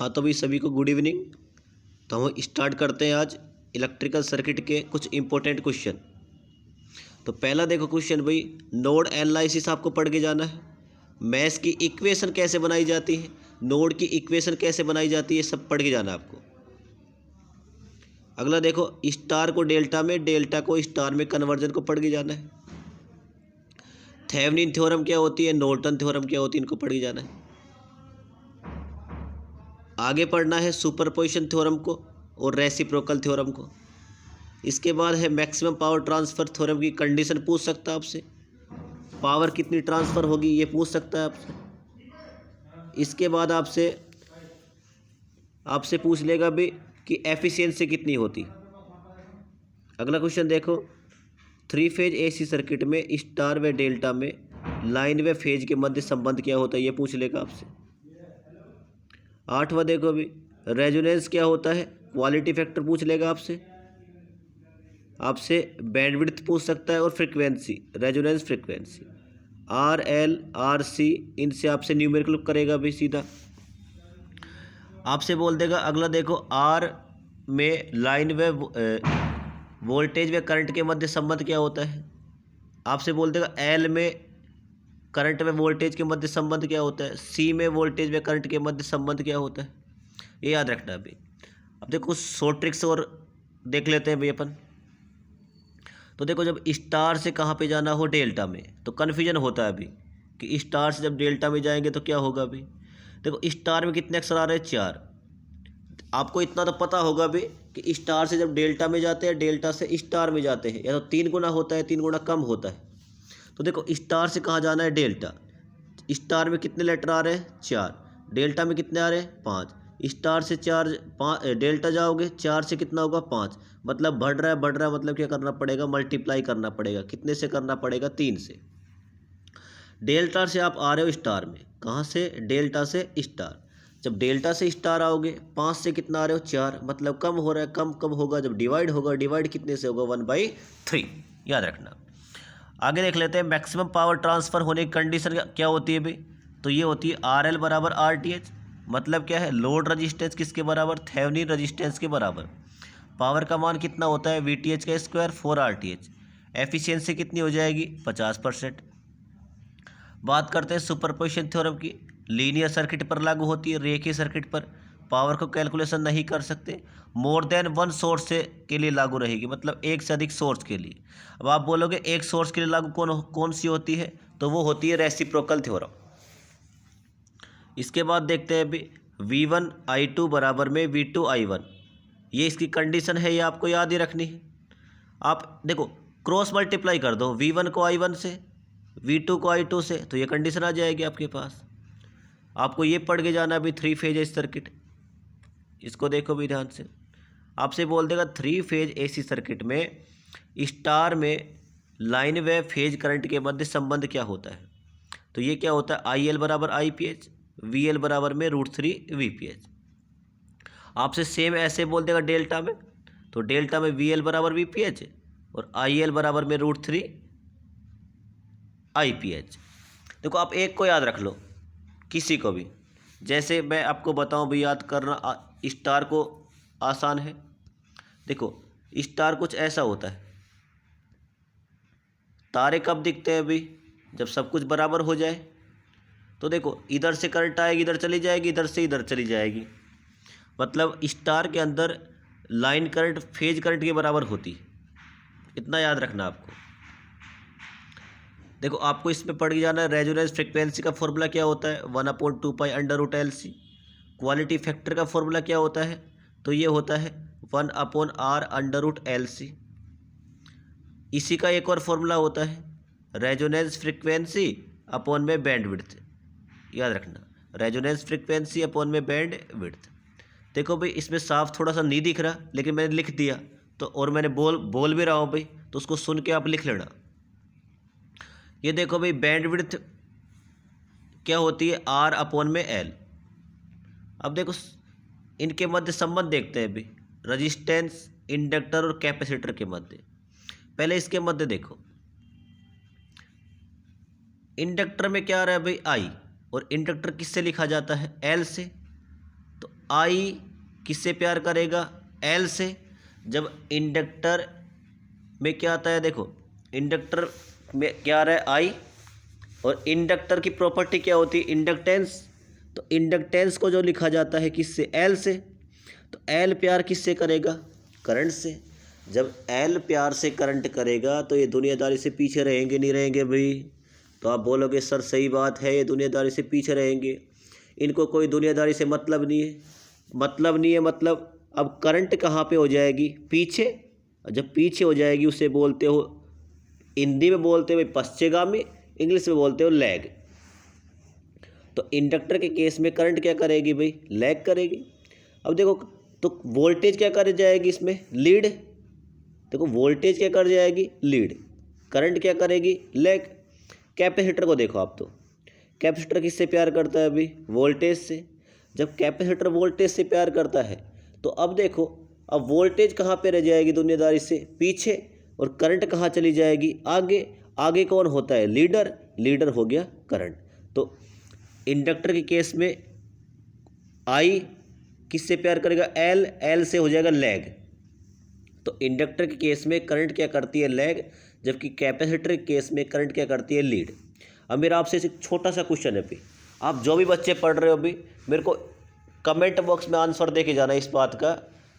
हाँ तो भाई सभी को गुड इवनिंग। तो हम स्टार्ट करते हैं आज इलेक्ट्रिकल सर्किट के कुछ इंपॉर्टेंट क्वेश्चन। तो पहला देखो क्वेश्चन भाई, नोड एनालिसिस आपको पढ़ के जाना है। मैश की इक्वेशन कैसे बनाई जाती है, नोड की इक्वेशन कैसे बनाई जाती है, सब पढ़ के जाना है आपको। अगला देखो, स्टार को डेल्टा में, डेल्टा को स्टार में कन्वर्जन को पढ़ के जाना है। थेवेनिन थ्योरम क्या होती है, नॉर्टन थ्योरम क्या होती है, इनको पढ़ के जाना है। आगे पढ़ना है सुपरपोजिशन थ्योरम को और रेसिप्रोकल थ्योरम को। इसके बाद है मैक्सिमम पावर ट्रांसफ़र थ्योरम की कंडीशन पूछ सकता है आपसे, पावर कितनी ट्रांसफ़र होगी ये पूछ सकता है आपसे। इसके बाद आपसे पूछ लेगा भी कि एफिशिएंसी कितनी होती। अगला क्वेश्चन देखो, 3 फेज एसी सर्किट में स्टार व डेल्टा में लाइन व फेज के मध्य संबंध क्या होता है, ये पूछ लेगा आपसे। 8वां देखो अभी, रेजोनेंस क्या होता है, क्वालिटी फैक्टर पूछ लेगा आपसे बैंडविड्थ पूछ सकता है और frequency, resonance frequency, R L R C, इनसे आपसे न्यूमेरिकल करेगा भी सीधा। आपसे बोल देगा अगला देखो, आर में लाइन व वोल्टेज व करंट के मध्य संबंध क्या होता है। आपसे बोल देगा एल में करंट व वोल्टेज के मध्य संबंध क्या होता है, सी में वोल्टेज व करंट के मध्य संबंध क्या होता है, ये याद रखना अभी। अब देखो शॉर्ट ट्रिक्स और देख लेते हैं भाई अपन। तो देखो, जब स्टार से कहाँ पे जाना हो, डेल्टा में, तो कन्फ्यूजन होता है अभी कि स्टार से जब डेल्टा में जाएंगे तो क्या होगा अभी। देखो स्टार में कितने अक्षर आ रहे हैं, 4। आपको इतना तो पता होगा भी कि स्टार से जब डेल्टा में जाते हैं, डेल्टा से स्टार में जाते हैं, या तो 3 गुना होता है, 3 गुना कम होता है। तो देखो स्टार से कहाँ जाना है, डेल्टा। स्टार में कितने लेटर आ रहे हैं, 4। डेल्टा में कितने आ रहे हैं, 5। स्टार से 4 5 डेल्टा जाओगे, 4 से कितना होगा, 5। मतलब बढ़ रहा है, मतलब क्या करना पड़ेगा, मल्टीप्लाई करना पड़ेगा। कितने से करना पड़ेगा, 3 से। डेल्टा से आप आ रहे हो स्टार में, कहाँ से, डेल्टा से स्टार। जब डेल्टा से स्टार आओगे, 5 से कितना आ रहे हो, 4। मतलब कम हो रहा है, कम कब होगा, जब डिवाइड होगा। डिवाइड कितने से होगा, 1/3, याद रखना। आगे देख लेते हैं, मैक्सिमम पावर ट्रांसफ़र होने की कंडीशन क्या होती है भाई। तो ये होती है RL बराबर RTH। मतलब क्या है, लोड रजिस्टेंस किसके बराबर, थेवेनिन रजिस्टेंस के बराबर। पावर का मान कितना होता है, VTH का स्क्वायर 4RTH। एफिशिएंसी कितनी हो जाएगी, 50%। बात करते हैं सुपरपोजिशन थ्योरम की। लीनियर सर्किट पर लागू होती है, रेखीय सर्किट पर पावर को कैलकुलेशन नहीं कर सकते। मोर देन वन सोर्स से के लिए लागू रहेगी, मतलब एक से अधिक सोर्स के लिए। अब आप बोलोगे एक सोर्स के लिए लागू कौन सी होती है, तो वो होती है रेसिप्रोकल थ्योरम। इसके बाद देखते हैं अभी, V1I2 बराबर में V2I1, ये इसकी कंडीशन है, ये आपको याद ही रखनी है। आप देखो क्रॉस मल्टीप्लाई कर दो, V1 को I1 से, V2 को I2 से, तो ये कंडीशन आ जाएगी आपके पास। आपको ये पढ़ के जाना भी 3 फेज एसी सर्किट। इसको देखो भी ध्यान से। आपसे बोल देगा 3 फेज एसी सर्किट में स्टार में लाइन व फेज करंट के मध्य संबंध क्या होता है। तो ये क्या होता है, IL बराबर IPH, VL बराबर में √3 VPH। आपसे सेम ऐसे बोल देगा डेल्टा में, तो डेल्टा में VL बराबर VPH और IL बराबर में √3 IPH। देखो आप एक को याद रख लो, किसी को भी, जैसे मैं आपको बताऊं भी, याद करना स्टार को आसान है। देखो स्टार कुछ ऐसा होता है। तारे कब दिखते हैं भाई, जब सब कुछ बराबर हो जाए। तो देखो इधर से करंट आएगी, इधर चली जाएगी, इधर से इधर चली जाएगी। मतलब स्टार के अंदर लाइन करंट फेज करंट के बराबर होती है, इतना याद रखना आपको। देखो आपको इसमें पढ़ के जाना है, रेजोनेंस फ्रीक्वेंसी का फॉर्मूला क्या होता है, 1/2π√LC। क्वालिटी फैक्टर का फॉर्मूला क्या होता है, तो ये होता है 1/R√LC। इसी का एक और फॉर्मूला होता है, रेजोनेंस फ्रीक्वेंसी अपॉन में बैंडविड्थ। याद रखना, रेजोनेंस फ्रीक्वेंसी अपॉन में बैंडविड्थ। देखो भाई इसमें साफ थोड़ा सा नहीं दिख रहा, लेकिन मैंने लिख दिया तो, और मैंने बोल भी रहा हूँ भाई, तो उसको सुन के आप लिख लेना। ये देखो भाई बैंडविड्थ क्या होती है, R/L। अब देखो इनके मध्य संबंध देखते हैं भाई, रजिस्टेंस, इंडक्टर और कैपेसिटर के मध्य। पहले इसके मध्य देखो, इंडक्टर में क्या आ रहा है भाई, I, और इंडक्टर किससे लिखा जाता है, L से। तो आई किससे प्यार करेगा, एल से। जब इंडक्टर में क्या आता है, देखो इंडक्टर में क्या आ रहा है, आई, और इंडक्टर की प्रॉपर्टी क्या होती है, इंडक्टेंस। तो इंडक्टेंस को जो लिखा जाता है किससे, एल से। तो एल प्यार किससे करेगा, करंट से। जब एल प्यार से करंट करेगा तो ये दुनियादारी से पीछे रहेंगे, नहीं रहेंगे भाई। तो आप बोलोगे सर सही बात है, ये दुनियादारी से पीछे रहेंगे, इनको कोई दुनियादारी से मतलब नहीं है। मतलब नहीं है मतलब अब करंट कहाँ पे हो जाएगी, पीछे। जब पीछे हो जाएगी उसे बोलते हो, हिंदी में बोलते हो पश्चिगामी, इंग्लिश में बोलते हो लैग। तो इंडक्टर के केस में करंट क्या करेगी भाई, लैग करेगी। अब देखो तो वोल्टेज क्या कर जाएगी इसमें, लीड। देखो वोल्टेज क्या कर जाएगी, लीड। करंट क्या करेगी, लैग। कैपेसिटर को देखो आप, तो कैपेसिटर किससे प्यार करता है अभी, वोल्टेज से। जब कैपेसिटर वोल्टेज से प्यार करता है तो अब देखो, अब वोल्टेज कहाँ पे रह जाएगी दुनियादारी से, पीछे, और करंट कहाँ चली जाएगी, आगे। आगे कौन होता है, लीडर। लीडर हो गया करंट। तो इंडक्टर के केस में आई किससे प्यार करेगा, एल। एल से हो जाएगा लैग। तो इंडक्टर के केस में करंट क्या करती है, लैग, जबकि कैपेसिटर के केस में करंट क्या करती है, लीड। अब मेरा आपसे एक छोटा सा क्वेश्चन है अभी, आप जो भी बच्चे पढ़ रहे हो अभी, मेरे को कमेंट बॉक्स में आंसर दे के जाना इस बात का।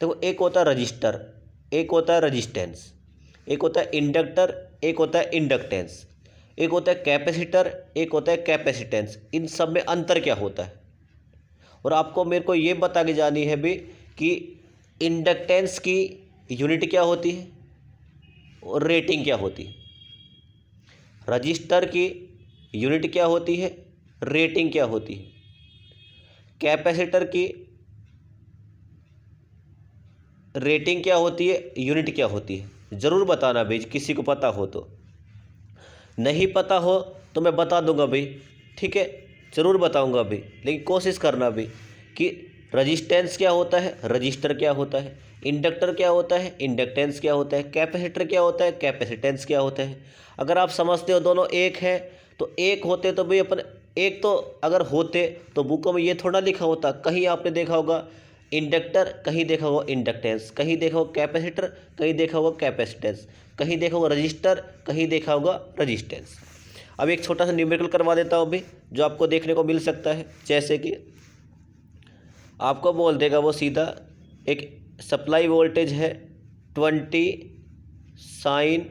देखो एक होता है रजिस्टर, एक होता है रजिस्टेंस, एक होता है इंडक्टर, एक होता है इंडक्टेंस, एक होता है कैपेसिटर, एक होता है कैपेसिटेंस। इन सब में अंतर क्या होता है, और आपको मेरे को ये बता के जानी है भी कि इंडक्टेंस की यूनिट क्या होती है और रेटिंग क्या होती है, रजिस्टर की यूनिट क्या होती है, रेटिंग क्या होती है, कैपेसिटर की रेटिंग क्या होती है, यूनिट क्या होती है। ज़रूर बताना भाई, किसी को पता हो तो। नहीं पता हो तो मैं बता दूंगा भाई, ठीक है, ज़रूर बताऊंगा भाई, लेकिन कोशिश करना भाई कि रजिस्टेंस क्या होता है, रजिस्टर क्या होता है, इंडक्टर क्या होता है, इंडक्टेंस क्या होता है, कैपेसिटर क्या होता है, कैपेसिटेंस क्या होता है। अगर आप समझते हो दोनों एक है तो एक होते तो भाई अपन एक, तो अगर होते तो बुकों में ये थोड़ा लिखा होता। कहीं आपने देखा होगा इंडक्टर, कहीं देखा होगा इंडक्टेंस, कहीं देखा होगा कैपेसिटर, कहीं देखा होगा कैपेसिटेंस, कहीं देखा होगा रजिस्टर, कहीं देखा होगा रजिस्टेंस। अब एक छोटा सा न्यूमेरिकल करवा देता हूँ अभी, जो आपको देखने को मिल सकता है। जैसे कि आपको बोल देगा वो सीधा, एक सप्लाई वोल्टेज है 20 साइन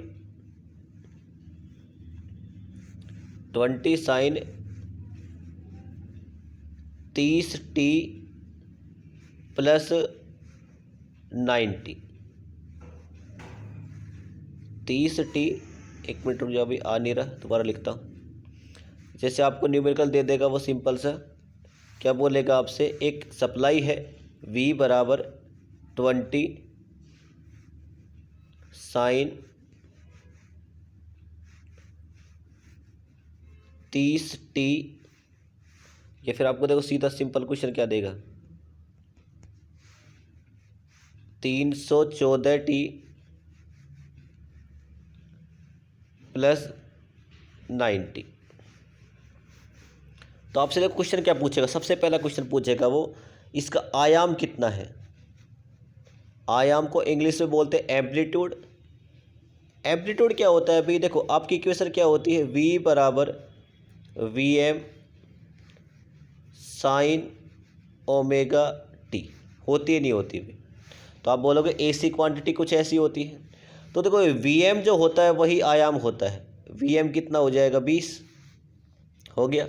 30t प्लस 90, 30t। एक मिनट रुक जाओ, अभी आ नहीं रहा, दोबारा लिखता हूँ। जैसे आपको न्यूमेरिकल दे देगा वो सिंपल सा, क्या बोलेगा आपसे, एक सप्लाई है V बराबर 20 साइन 30t, या फिर आपको देखो सीधा सिंपल क्वेश्चन क्या देगा, 314t प्लस 90। तो आपसे देखो क्वेश्चन क्या पूछेगा, सबसे पहला क्वेश्चन पूछेगा वो, इसका आयाम कितना है। आयाम को इंग्लिश में बोलते हैं एम्पलीट्यूड। एम्पलीट्यूड क्या होता है भाई, देखो आपकी इक्वेशन क्या होती है, V बराबर Vm साइन ओमेगा टी, होती है नहीं होती भाई। तो आप बोलोगे AC क्वांटिटी कुछ ऐसी होती है। तो देखो Vm जो होता है वही आयाम होता है। Vm कितना हो जाएगा, 20 हो गया।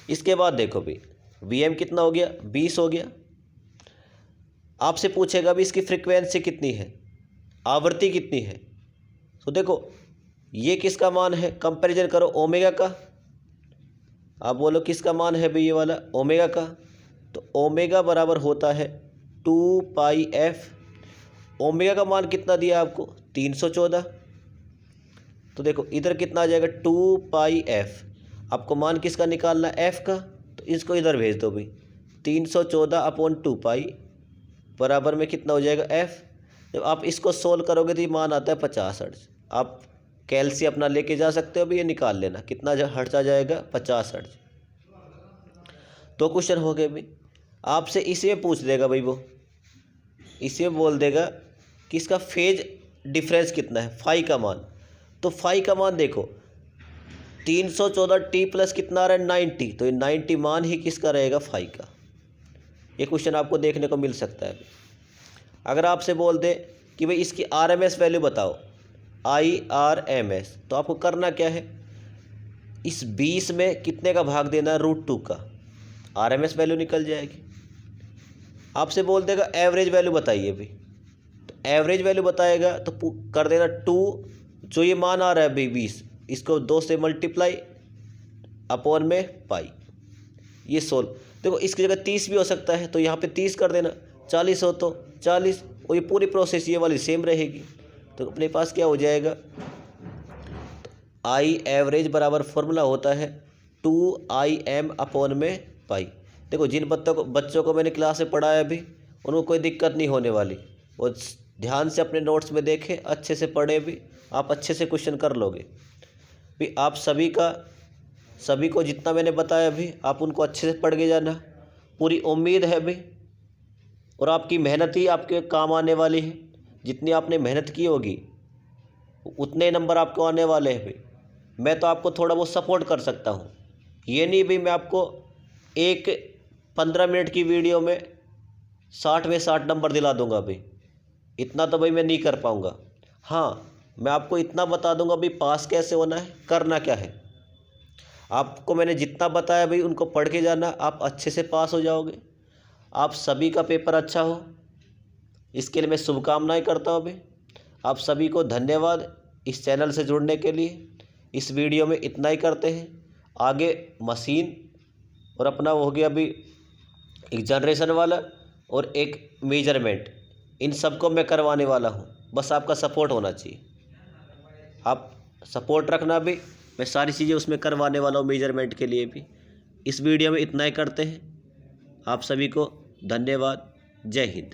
इसके बाद देखो भाई Vm कितना हो गया, 20 हो गया। आपसे पूछेगा भी इसकी फ्रीक्वेंसी कितनी है, आवृत्ति कितनी है। तो देखो ये किसका मान है, कंपैरिजन करो ओमेगा का। आप बोलो किसका मान है भाई, ये वाला ओमेगा का। तो ओमेगा बराबर होता है 2πf। ओमेगा का मान कितना दिया आपको, 314। तो देखो इधर कितना आ जाएगा, 2πf। आपको मान किसका निकालना है, f का। तो इसको इधर भेज दो भाई, 314/2π बराबर में कितना हो जाएगा, f। जब आप इसको सोल्व करोगे तो ये मान आता है 50 हर्ट्ज। आप कैल्सी अपना लेके जा सकते हो, अभी ये निकाल लेना कितना हर्ट्ज आ जाएगा, 50 हर्ट्ज। तो क्वेश्चन हो गए भाई। आपसे इसी में पूछ देगा भाई, वो इसी में बोल देगा कि इसका फेज डिफरेंस कितना है, फाई का मान। तो फाई का मान देखो 314t प्लस कितना आ रहा है 90, तो ये 90 मान ही किसका रहेगा, फाई का। ये क्वेश्चन आपको देखने को मिल सकता है। अगर आपसे बोल दे कि भाई इसकी RMS वैल्यू बताओ, IRMS, तो आपको करना क्या है, इस 20 में कितने का भाग देना है, √2 का, RMS वैल्यू निकल जाएगी। आपसे बोल देगा एवरेज वैल्यू बताइए भी, तो एवरेज वैल्यू बताएगा तो कर देना 2, जो ये मान आ रहा है भाई 20, इसको 2 से मल्टीप्लाई अपॉन में पाई, ये सोल्व। देखो इसकी जगह 30 भी हो सकता है, तो यहाँ पे 30 कर देना, 40 हो तो 40, और ये पूरी प्रोसेस ये वाली सेम रहेगी। तो अपने पास क्या हो जाएगा, तो आई एवरेज बराबर फॉर्मूला होता है 2IM अपॉन में पाई। देखो जिन बच्चों को मैंने क्लास में पढ़ाया अभी, उनको कोई दिक्कत नहीं होने वाली, वो ध्यान से अपने नोट्स में देखें, अच्छे से पढ़े भी, आप अच्छे से क्वेश्चन कर लोगे भी। आप सभी को जितना मैंने बताया अभी, आप उनको अच्छे से पढ़ के जाना, पूरी उम्मीद है भी, और आपकी मेहनत ही आपके काम आने वाली है। जितनी आपने मेहनत की होगी उतने नंबर आपको आने वाले हैं भाई। मैं तो आपको थोड़ा बहुत सपोर्ट कर सकता हूँ, ये नहीं भाई मैं आपको एक 15 मिनट की वीडियो में 60 में 60 नंबर दिला दूंगा भाई, इतना तो भाई मैं नहीं कर पाऊँगा। हाँ, मैं आपको इतना बता दूंगा भाई पास कैसे होना है, करना क्या है। आपको मैंने जितना बताया भाई उनको पढ़ के जाना, आप अच्छे से पास हो जाओगे, आप सभी का पेपर अच्छा हो, इसके लिए मैं शुभकामनाएं करता हूँ भाई। आप सभी को धन्यवाद इस चैनल से जुड़ने के लिए। इस वीडियो में इतना ही करते हैं, आगे मशीन और अपना हो गया अभी एक जनरेशन वाला और एक मेजरमेंट, इन सबको मैं करवाने वाला हूँ, बस आपका सपोर्ट होना चाहिए। आप सपोर्ट रखना भी, मैं सारी चीज़ें उसमें करवाने वाला हूँ मेजरमेंट के लिए भी। इस वीडियो में इतना ही करते हैं, आप सभी को धन्यवाद, जय हिंद।